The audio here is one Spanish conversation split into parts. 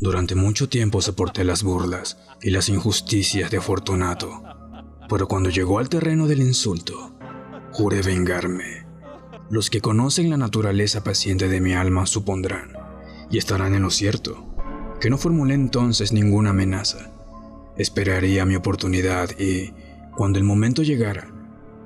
Durante mucho tiempo soporté las burlas y las injusticias de Fortunato, pero cuando llegó al terreno del insulto, juré vengarme. Los que conocen la naturaleza paciente de mi alma supondrán, y estarán en lo cierto, que no formulé entonces ninguna amenaza. Esperaría mi oportunidad y, cuando el momento llegara,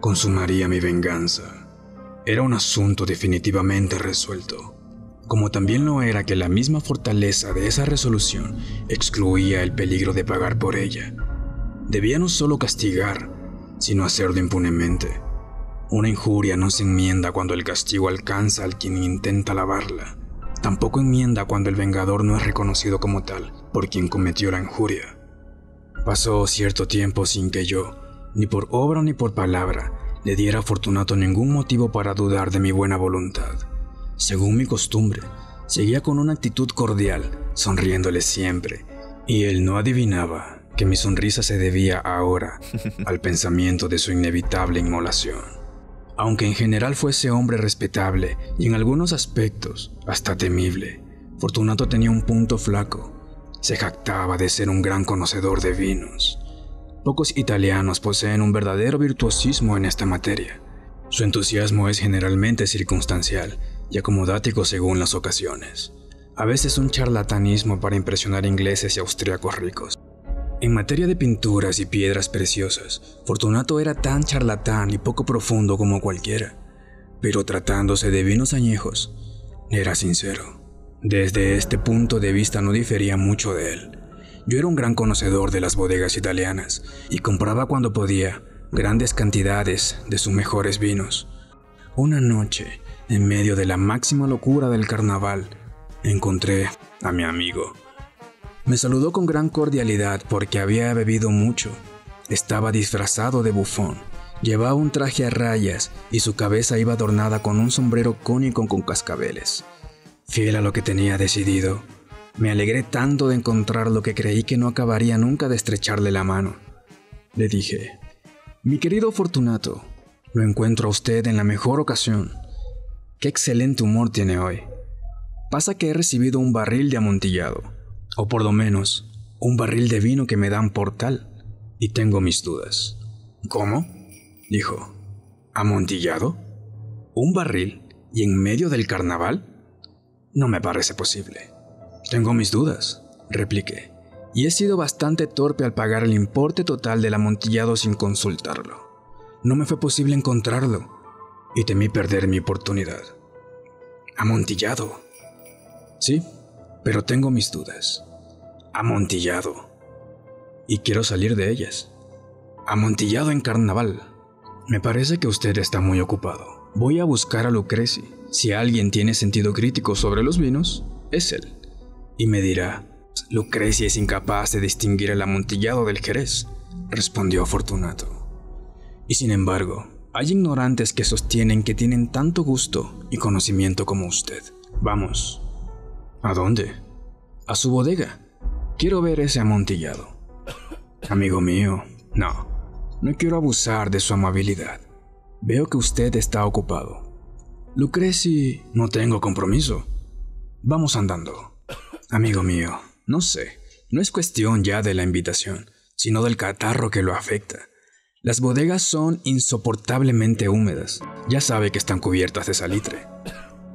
consumaría mi venganza. Era un asunto definitivamente resuelto, como también lo era que la misma fortaleza de esa resolución excluía el peligro de pagar por ella. Debía no solo castigar, sino hacerlo impunemente. Una injuria no se enmienda cuando el castigo alcanza al quien intenta lavarla. Tampoco enmienda cuando el vengador no es reconocido como tal por quien cometió la injuria. Pasó cierto tiempo sin que yo, ni por obra ni por palabra, le diera a Fortunato ningún motivo para dudar de mi buena voluntad. Según mi costumbre, seguía con una actitud cordial, sonriéndole siempre, y él no adivinaba que mi sonrisa se debía ahora al pensamiento de su inevitable inmolación. Aunque en general fuese hombre respetable y en algunos aspectos hasta temible, Fortunato tenía un punto flaco. Se jactaba de ser un gran conocedor de vinos. Pocos italianos poseen un verdadero virtuosismo en esta materia. Su entusiasmo es generalmente circunstancial y acomodático según las ocasiones. A veces un charlatanismo para impresionar ingleses y austríacos ricos. En materia de pinturas y piedras preciosas, Fortunato era tan charlatán y poco profundo como cualquiera, pero tratándose de vinos añejos, era sincero. Desde este punto de vista no difería mucho de él. Yo era un gran conocedor de las bodegas italianas y compraba cuando podía grandes cantidades de sus mejores vinos. Una noche, en medio de la máxima locura del carnaval, encontré a mi amigo. Me saludó con gran cordialidad porque había bebido mucho. Estaba disfrazado de bufón, llevaba un traje a rayas y su cabeza iba adornada con un sombrero cónico con cascabeles. Fiel a lo que tenía decidido, me alegré tanto de encontrarlo que creí que no acabaría nunca de estrecharle la mano. Le dije: «Mi querido Fortunato, lo encuentro a usted en la mejor ocasión. Qué excelente humor tiene hoy. Pasa que he recibido un barril de amontillado, o por lo menos, un barril de vino que me dan por tal, y tengo mis dudas». «¿Cómo?», dijo. «¿Amontillado? ¿Un barril? ¿Y en medio del carnaval? No me parece posible». «Tengo mis dudas», repliqué, «y he sido bastante torpe al pagar el importe total del amontillado sin consultarlo. No me fue posible encontrarlo, y temí perder mi oportunidad». «¿Amontillado?» «Sí, pero tengo mis dudas». «Amontillado. Y quiero salir de ellas». «Amontillado en carnaval. Me parece que usted está muy ocupado. Voy a buscar a Lucreci. Si alguien tiene sentido crítico sobre los vinos, es él. Y me dirá: Lucreci es incapaz de distinguir el amontillado del Jerez», respondió Fortunato. «Y sin embargo, hay ignorantes que sostienen que tienen tanto gusto y conocimiento como usted. Vamos». «¿A dónde?» «A su bodega. Quiero ver ese amontillado». «Amigo mío, no quiero abusar de su amabilidad. Veo que usted está ocupado. Lucreci, no tengo compromiso. Vamos andando». «Amigo mío, no sé, no es cuestión ya de la invitación, sino del catarro que lo afecta. Las bodegas son insoportablemente húmedas. Ya sabe que están cubiertas de salitre».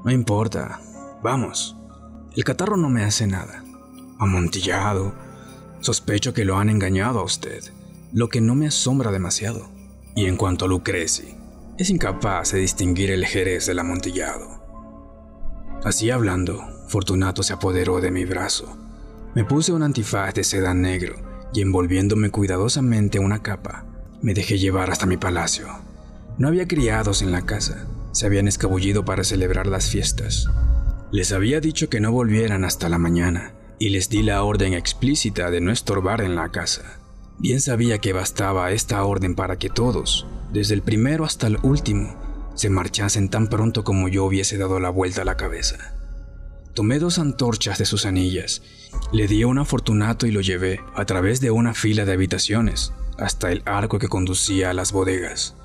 «No importa. Vamos. El catarro no me hace nada». «Amontillado. Sospecho que lo han engañado a usted, lo que no me asombra demasiado. Y en cuanto a Lucreci, es incapaz de distinguir el Jerez del amontillado». Así hablando, Fortunato se apoderó de mi brazo. Me puse un antifaz de seda negro y, envolviéndome cuidadosamente una capa, me dejé llevar hasta mi palacio. No había criados en la casa, se habían escabullido para celebrar las fiestas. Les había dicho que no volvieran hasta la mañana y les di la orden explícita de no estorbar en la casa. Bien sabía que bastaba esta orden para que todos, desde el primero hasta el último, se marchasen tan pronto como yo hubiese dado la vuelta a la cabeza. Tomé 2 antorchas de sus anillas, le di una a Fortunato y lo llevé a través de una fila de habitaciones hasta el arco que conducía a las bodegas.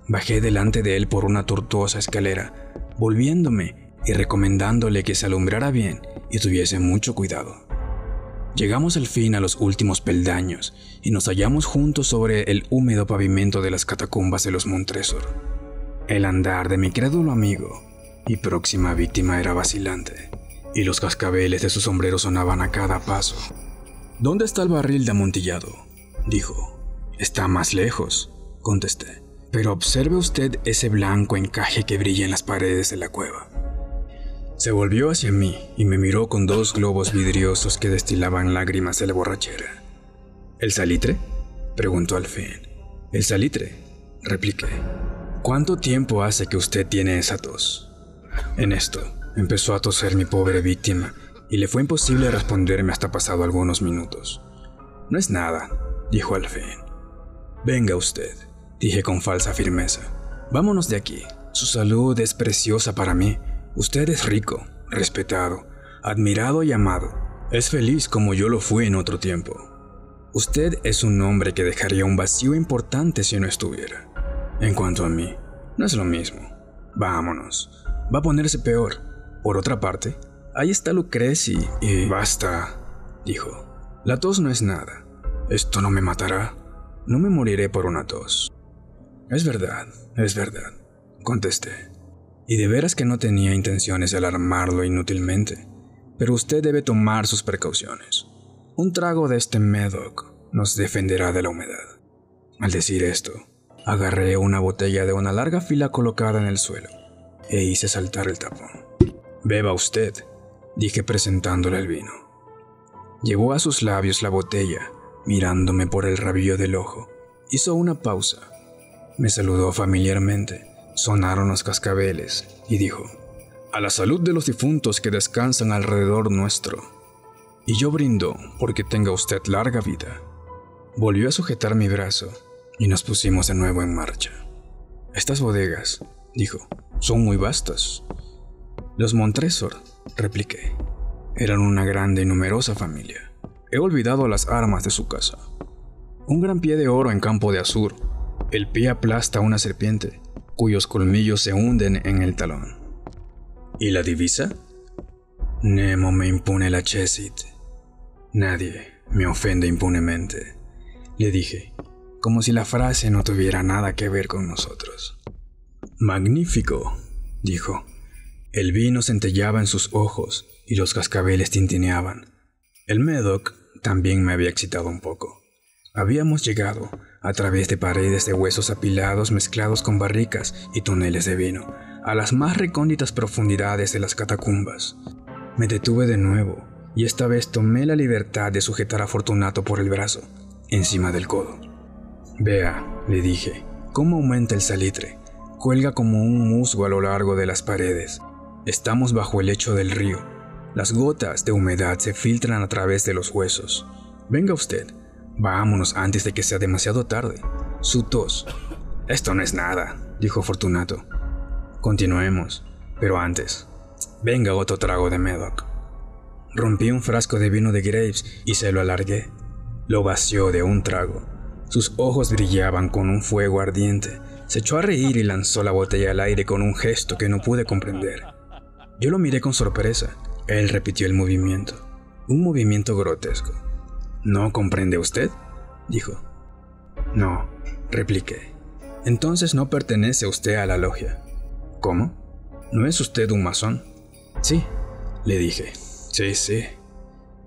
Bajé delante de él por una tortuosa escalera, volviéndome y recomendándole que se alumbrara bien y tuviese mucho cuidado. Llegamos al fin a los últimos peldaños y nos hallamos juntos sobre el húmedo pavimento de las catacumbas de los Montresor. El andar de mi crédulo amigo y próxima víctima era vacilante, y los cascabeles de su sombrero sonaban a cada paso. «¿Dónde está el barril de amontillado?», dijo. «Está más lejos», contesté. «Pero observe usted ese blanco encaje que brilla en las paredes de la cueva». Se volvió hacia mí y me miró con 2 globos vidriosos que destilaban lágrimas de la borrachera. «¿El salitre?», preguntó al fin. «¿El salitre?», repliqué. «¿Cuánto tiempo hace que usted tiene esa tos?». En esto empezó a toser mi pobre víctima y le fue imposible responderme hasta pasado algunos minutos. «No es nada», dijo al fin. «Venga usted», dije con falsa firmeza. «Vámonos de aquí. Su salud es preciosa para mí. Usted es rico, respetado, admirado y amado. Es feliz como yo lo fui en otro tiempo. Usted es un hombre que dejaría un vacío importante si no estuviera. En cuanto a mí, no es lo mismo. Vámonos. Va a ponerse peor. Por otra parte, ahí está Lucreci y...» «Basta», dijo. «La tos no es nada. Esto no me matará. No me moriré por una tos». Es verdad», contesté. Y de veras que no tenía intenciones de alarmarlo inútilmente, pero usted debe tomar sus precauciones. Un trago de este Medoc nos defenderá de la humedad. Al decir esto, agarré una botella de una larga fila colocada en el suelo e hice saltar el tapón. «Beba usted», dije presentándole el vino. Llevó a sus labios la botella, mirándome por el rabillo del ojo. Hizo una pausa. Me saludó familiarmente. Sonaron los cascabeles y dijo: «A la salud de los difuntos que descansan alrededor nuestro». Y yo brindo porque tenga usted larga vida. Volvió a sujetar mi brazo y nos pusimos de nuevo en marcha. «Estas bodegas», dijo, «son muy vastas». «Los Montresor», repliqué, «eran una grande y numerosa familia. He olvidado las armas de su casa. Un gran pie de oro en campo de azur. El pie aplasta a una serpiente, cuyos colmillos se hunden en el talón. ¿Y la divisa? Nemo me impune lacessit. Nadie me ofende impunemente», le dije, como si la frase no tuviera nada que ver con nosotros. «Magnífico», dijo. El vino centelleaba en sus ojos y los cascabeles tintineaban. El Medoc también me había excitado un poco. Habíamos llegado, a través de paredes de huesos apilados mezclados con barricas y toneles de vino, a las más recónditas profundidades de las catacumbas. Me detuve de nuevo, y esta vez tomé la libertad de sujetar a Fortunato por el brazo, encima del codo. «Vea», le dije, «cómo aumenta el salitre. Cuelga como un musgo a lo largo de las paredes. Estamos bajo el lecho del río. Las gotas de humedad se filtran a través de los huesos. Venga usted. Vámonos antes de que sea demasiado tarde. Su tos». «Esto no es nada», dijo Fortunato. «Continuemos, pero antes, venga otro trago de Medoc». Rompí un frasco de vino de Graves y se lo alargué. Lo vació de un trago. Sus ojos brillaban con un fuego ardiente. Se echó a reír y lanzó la botella al aire con un gesto que no pude comprender. Yo lo miré con sorpresa. Él repitió el movimiento. Un movimiento grotesco. «¿No comprende usted?», dijo. «No», repliqué. «Entonces no pertenece usted a la logia». «¿Cómo? ¿No es usted un masón?». «Sí», le dije. «Sí».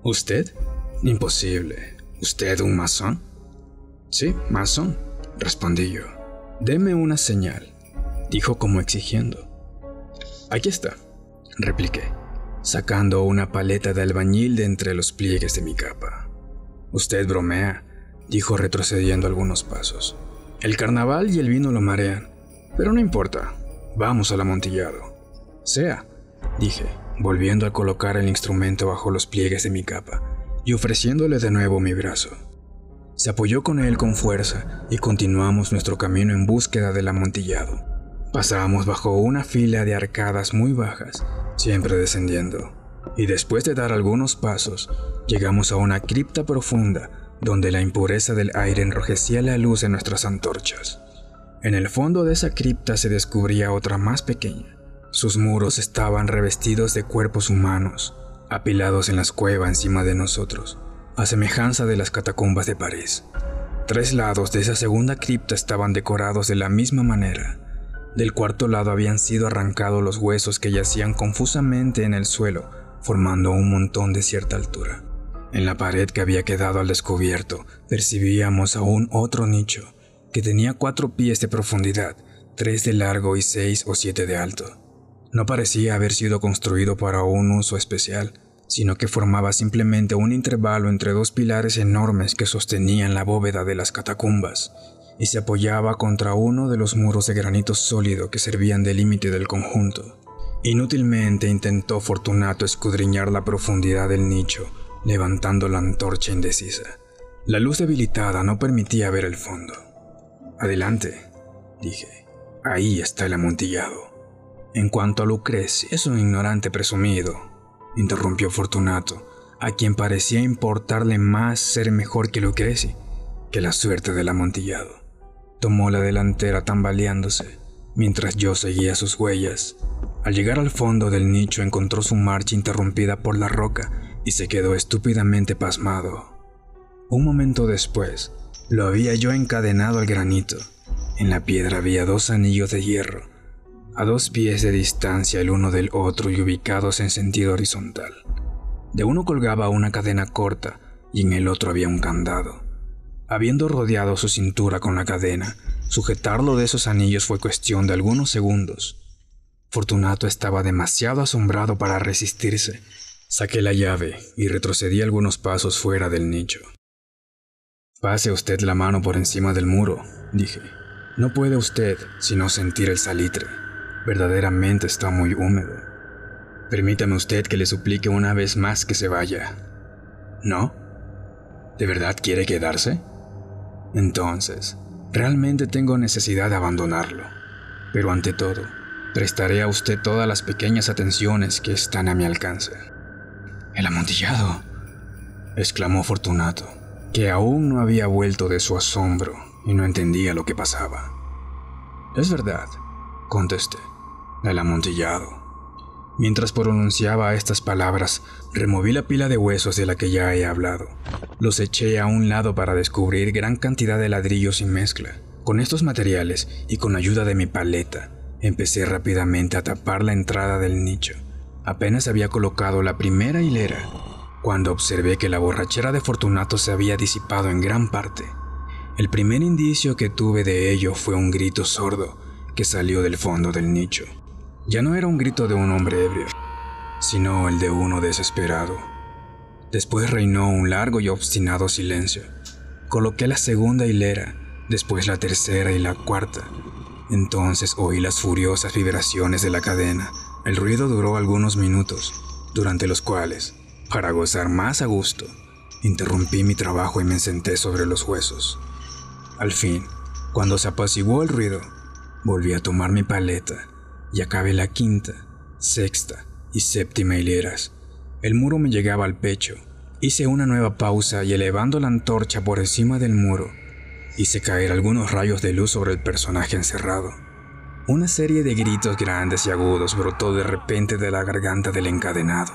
«¿Usted? Imposible. ¿Usted un masón?». «Sí, masón», respondí yo. «Deme una señal», dijo como exigiendo. «Aquí está», repliqué, sacando una paleta de albañil de entre los pliegues de mi capa. «Usted bromea», dijo retrocediendo algunos pasos. «El carnaval y el vino lo marean, pero no importa. Vamos al amontillado». «Sea», dije, volviendo a colocar el instrumento bajo los pliegues de mi capa y ofreciéndole de nuevo mi brazo. Se apoyó con él con fuerza y continuamos nuestro camino en búsqueda del amontillado. Pasamos bajo una fila de arcadas muy bajas, siempre descendiendo, y después de dar algunos pasos, llegamos a una cripta profunda donde la impureza del aire enrojecía la luz de nuestras antorchas. En el fondo de esa cripta se descubría otra más pequeña. Sus muros estaban revestidos de cuerpos humanos, apilados en las cuevas encima de nosotros. a semejanza de las catacumbas de París. 3 lados de esa segunda cripta estaban decorados de la misma manera. Del cuarto lado habían sido arrancados los huesos que yacían confusamente en el suelo, formando un montón de cierta altura. En la pared que había quedado al descubierto, percibíamos aún otro nicho, que tenía 4 pies de profundidad, 3 de largo y 6 o 7 de alto. No parecía haber sido construido para un uso especial, sino que formaba simplemente un intervalo entre 2 pilares enormes que sostenían la bóveda de las catacumbas, y se apoyaba contra uno de los muros de granito sólido que servían de límite del conjunto. Inútilmente intentó Fortunato escudriñar la profundidad del nicho, levantando la antorcha indecisa. La luz debilitada no permitía ver el fondo. «Adelante», dije. «Ahí está el amontillado». «En cuanto a Lucreci, es un ignorante presumido», interrumpió Fortunato, a quien parecía importarle más ser mejor que Lucreci que la suerte del amontillado. Tomó la delantera tambaleándose, mientras yo seguía sus huellas. Al llegar al fondo del nicho encontró su marcha interrumpida por la roca y se quedó estúpidamente pasmado. Un momento después, lo había yo encadenado al granito. En la piedra había 2 anillos de hierro, a 2 pies de distancia el uno del otro y ubicados en sentido horizontal. De uno colgaba una cadena corta y en el otro había un candado. Habiendo rodeado su cintura con la cadena, sujetarlo de esos anillos fue cuestión de algunos segundos. Fortunato estaba demasiado asombrado para resistirse. Saqué la llave y retrocedí algunos pasos fuera del nicho. «Pase usted la mano por encima del muro», dije. «No puede usted sino sentir el salitre. Verdaderamente está muy húmedo. Permítame usted que le suplique una vez más que se vaya». «¿No? ¿De verdad quiere quedarse? Entonces, realmente tengo necesidad de abandonarlo. Pero ante todo, prestaré a usted todas las pequeñas atenciones que están a mi alcance». «El amontillado», exclamó Fortunato, que aún no había vuelto de su asombro y no entendía lo que pasaba. «Es verdad», contesté, «el amontillado». Mientras pronunciaba estas palabras, removí la pila de huesos de la que ya he hablado. Los eché a un lado para descubrir gran cantidad de ladrillos sin mezcla. Con estos materiales y con ayuda de mi paleta, empecé rápidamente a tapar la entrada del nicho. Apenas había colocado la primera hilera, cuando observé que la borrachera de Fortunato se había disipado en gran parte. El primer indicio que tuve de ello fue un grito sordo que salió del fondo del nicho. Ya no era un grito de un hombre ebrio, sino el de uno desesperado. Después reinó un largo y obstinado silencio. Coloqué la segunda hilera, después la tercera y la cuarta. Entonces oí las furiosas vibraciones de la cadena. El ruido duró algunos minutos, durante los cuales, para gozar más a gusto, interrumpí mi trabajo y me senté sobre los huesos. Al fin, cuando se apaciguó el ruido, volví a tomar mi paleta y acabé la quinta, sexta y séptima hileras. El muro me llegaba al pecho. Hice una nueva pausa y elevando la antorcha por encima del muro, hice caer algunos rayos de luz sobre el personaje encerrado. Una serie de gritos grandes y agudos brotó de repente de la garganta del encadenado,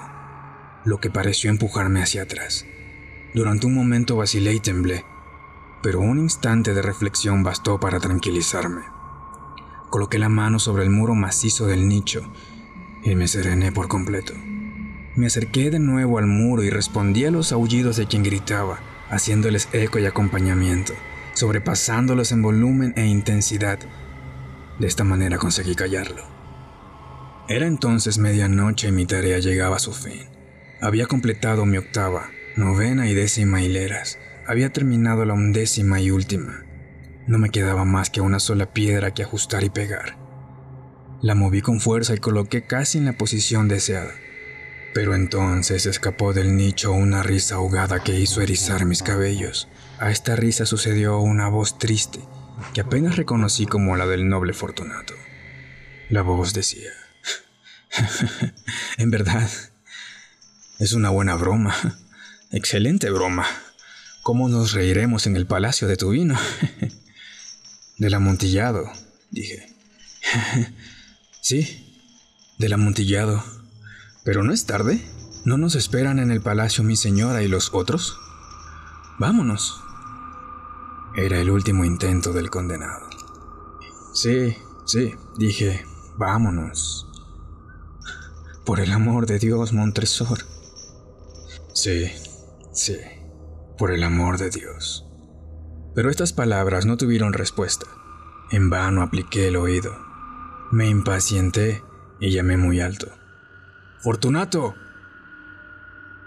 lo que pareció empujarme hacia atrás. Durante un momento vacilé y temblé, pero un instante de reflexión bastó para tranquilizarme. Coloqué la mano sobre el muro macizo del nicho y me serené por completo. Me acerqué de nuevo al muro y respondí a los aullidos de quien gritaba, haciéndoles eco y acompañamiento, sobrepasándolos en volumen e intensidad. De esta manera conseguí callarlo. Era entonces medianoche y mi tarea llegaba a su fin. Había completado mi octava, novena y décima hileras. Había terminado la 11ª y última. No me quedaba más que una sola piedra que ajustar y pegar. La moví con fuerza y coloqué casi en la posición deseada. Pero entonces escapó del nicho una risa ahogada que hizo erizar mis cabellos. A esta risa sucedió una voz triste, que apenas reconocí como la del noble Fortunato. La voz decía: «En verdad, es una buena broma. Excelente broma. ¿Cómo nos reiremos en el palacio de tu vino?» «Del amontillado», dije. «Sí, del amontillado. ¿Pero no es tarde? ¿No nos esperan en el palacio mi señora y los otros?» Vámonos. Era el último intento del condenado. Sí, dije, vámonos. Por el amor de Dios, Montresor. Sí, por el amor de Dios. Pero estas palabras no tuvieron respuesta. En vano apliqué el oído. Me impacienté y llamé muy alto. ¡Fortunato!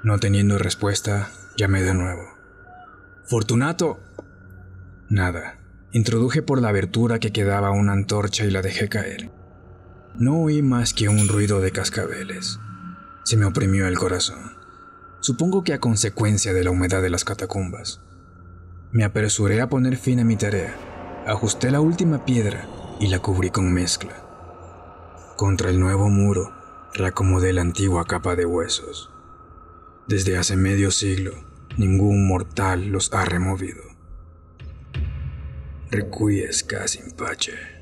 No teniendo respuesta, llamé de nuevo. ¡Fortunato! Nada. Introduje por la abertura que quedaba una antorcha y la dejé caer. No oí más que un ruido de cascabeles. Se me oprimió el corazón. Supongo que a consecuencia de la humedad de las catacumbas. Me apresuré a poner fin a mi tarea. Ajusté la última piedra y la cubrí con mezcla. Contra el nuevo muro, reacomodé la antigua capa de huesos. Desde hace medio siglo, ningún mortal los ha removido. Requiescat in pace.